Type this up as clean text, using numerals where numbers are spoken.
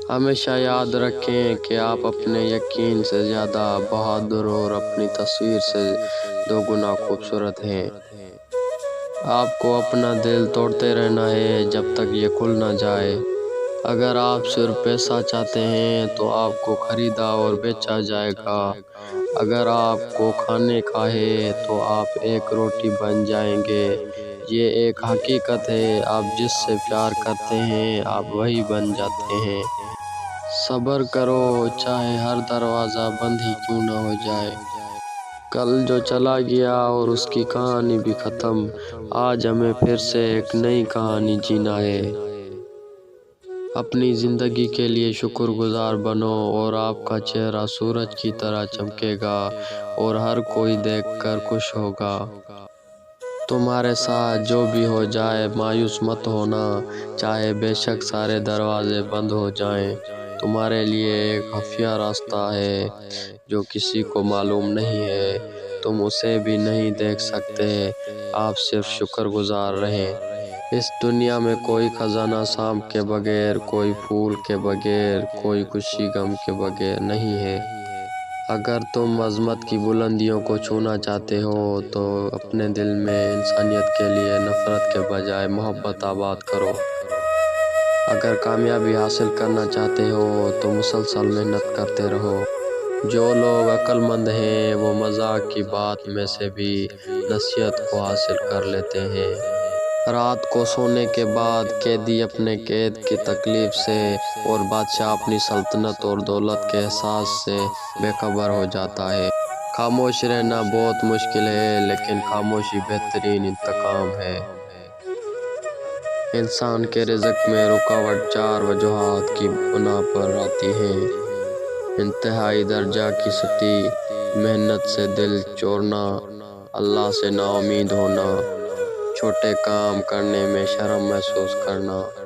ہمیشہ یاد رکھیں کہ آپ اپنے یقین سے زیادہ بہادر اور اپنی تصویر سے دو گنا خوبصورت ہیں۔ آپ کو اپنا دل توڑتے رہنا ہے جب تک یہ کھل نہ جائے۔ اگر آپ صرف پیسہ چاہتے ہیں تو آپ کو خریدا اور بیچا جائے گا۔ اگر آپ کو کھانے کا ہے تو آپ ایک روٹی بن جائیں گے۔ یہ ایک حقیقت ہے، آپ جس سے پیار کرتے ہیں آپ وہی بن جاتے ہیں۔ صبر کرو، چاہے ہر دروازہ بند ہی کیوں نہ ہو جائے۔ کل جو چلا گیا اور اس کی کہانی بھی ختم، آج ہمیں پھر سے ایک نئی کہانی جینا ہے۔ اپنی زندگی کے لیے شکر گزار بنو اور آپ کا چہرہ سورج کی طرح چمکے گا اور ہر کوئی دیکھ کر خوش ہوگا۔ تمہارے ساتھ جو بھی ہو جائے مایوس مت ہونا، چاہے بے شک سارے دروازے بند ہو جائیں۔ تمہارے لیے ایک خفیہ راستہ ہے جو کسی کو معلوم نہیں ہے، تم اسے بھی نہیں دیکھ سکتے، آپ صرف شکر گزار رہیں۔ اس دنیا میں کوئی خزانہ سانپ کے بغیر، کوئی پھول کے بغیر، کوئی خوشی غم کے بغیر نہیں ہے۔ اگر تم عظمت کی بلندیوں کو چھونا چاہتے ہو تو اپنے دل میں انسانیت کے لیے نفرت کے بجائے محبت آباد کرو۔ اگر کامیابی حاصل کرنا چاہتے ہو تو مسلسل محنت کرتے رہو۔ جو لوگ عقل مند ہیں وہ مذاق کی بات میں سے بھی نصیحت کو حاصل کر لیتے ہیں۔ رات کو سونے کے بعد قیدی اپنے قید کی تکلیف سے اور بادشاہ اپنی سلطنت اور دولت کے احساس سے بے خبر ہو جاتا ہے۔ خاموش رہنا بہت مشکل ہے لیکن خاموشی بہترین انتقام ہے۔ انسان کے رزق میں رکاوٹ چار وجوہات کی بنا پر آتی ہے: انتہائی درجہ کی سستی، محنت سے دل چورنا، اللہ سے نا امید ہونا، چھوٹے کام کرنے میں شرم محسوس کرنا۔